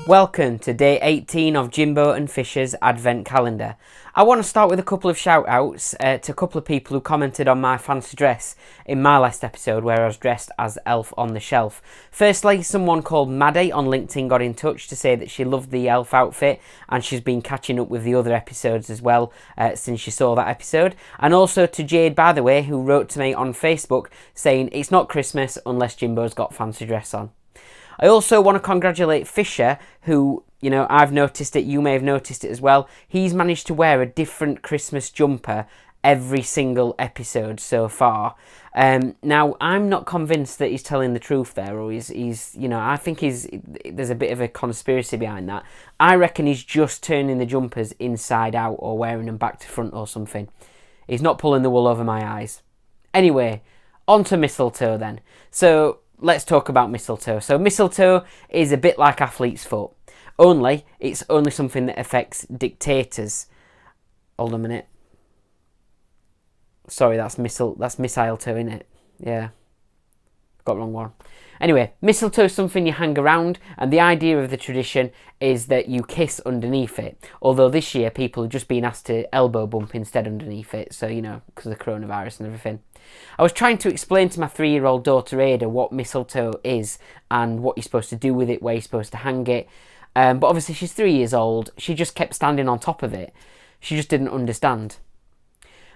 Welcome to day 18 of Jimbo and Fisher's Advent Calendar. I want to start with a couple of shout outs to a couple of people who commented on my fancy dress in my last episode where I was dressed as Elf on the Shelf. Firstly, someone called Maddie on LinkedIn got in touch to say that she loved the elf outfit and she's been catching up with the other episodes as well since she saw that episode. And also to Jade, by the way, who wrote to me on Facebook saying it's not Christmas unless Jimbo's got fancy dress on. I also want to congratulate Fisher, who, I've noticed it, you may have noticed it as well. He's managed to wear a different Christmas jumper every single episode so far. Now, I'm not convinced that he's telling the truth there, or I think there's a bit of a conspiracy behind that. I reckon he's just turning the jumpers inside out or wearing them back to front or something. He's not pulling the wool over my eyes. Anyway, on to mistletoe then. So, let's talk about mistletoe. So mistletoe is a bit like athlete's foot, only it's only something that affects dictators. Hold on a minute. Sorry, that's mistletoe, isn't it? Yeah, got the wrong one. Anyway, mistletoe is something you hang around, and the idea of the tradition is that you kiss underneath it. Although this year people have just been asked to elbow bump instead underneath it, so because of the coronavirus and everything. I was trying to explain to my 3-year-old daughter Ada what mistletoe is and what you're supposed to do with it, where you're supposed to hang it. But obviously she's 3 years old. She just kept standing on top of it. She just didn't understand.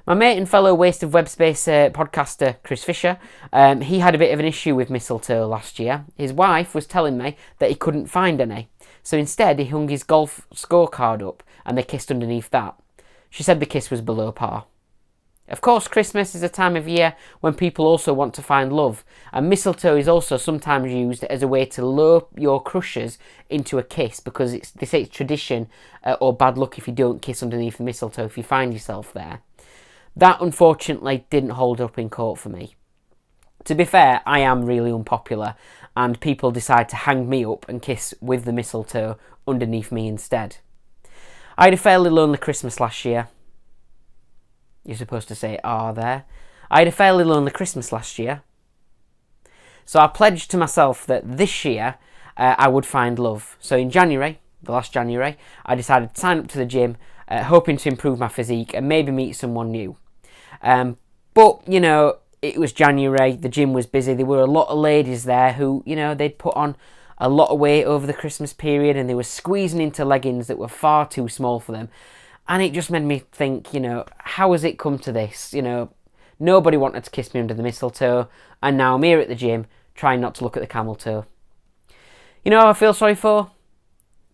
My mate and fellow Waste of Web Space podcaster Chris Fisher, he had a bit of an issue with mistletoe last year. His wife was telling me that he couldn't find any. So instead he hung his golf scorecard up and they kissed underneath that. She said the kiss was below par. Of course, Christmas is a time of year when people also want to find love, and mistletoe is also sometimes used as a way to lure your crushes into a kiss because they say it's tradition or bad luck if you don't kiss underneath the mistletoe if you find yourself there. That unfortunately didn't hold up in court for me. To be fair, I am really unpopular, and people decide to hang me up and kiss with the mistletoe underneath me instead. I had a fairly lonely Christmas last year. You're supposed to say there. I had a fairly lonely Christmas last year. So I pledged to myself that this year I would find love. So in January, the last January, I decided to sign up to the gym, hoping to improve my physique and maybe meet someone new. But, it was January, the gym was busy. There were a lot of ladies there who, they'd put on a lot of weight over the Christmas period and they were squeezing into leggings that were far too small for them. And it just made me think, how has it come to this? Nobody wanted to kiss me under the mistletoe, and now I'm here at the gym trying not to look at the camel toe. You know who I feel sorry for?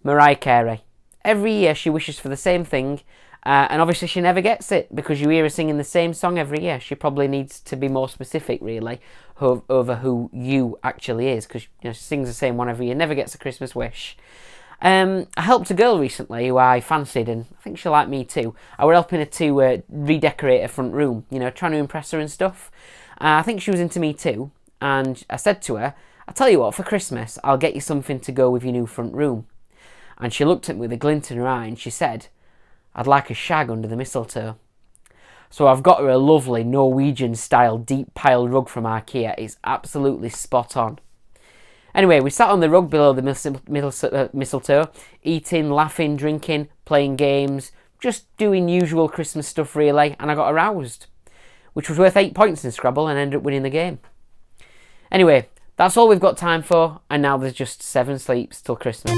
Mariah Carey. Every year she wishes for the same thing, and obviously she never gets it because you hear her singing the same song every year. She probably needs to be more specific, really, over who you actually is, because she sings the same one every year, never gets a Christmas wish. I helped a girl recently who I fancied, and I think she liked me too. I were helping her to redecorate her front room, trying to impress her and stuff. I think she was into me too, and I said to her, "I'll tell you what, for Christmas, I'll get you something to go with your new front room." And she looked at me with a glint in her eye and she said, "I'd like a shag under the mistletoe." So I've got her a lovely Norwegian-style deep pile rug from IKEA. It's absolutely spot on. Anyway, we sat on the rug below the mistletoe, eating, laughing, drinking, playing games, just doing usual Christmas stuff really, and I got aroused, which was worth 8 points in Scrabble and ended up winning the game. Anyway, that's all we've got time for, and now there's just 7 sleeps till Christmas.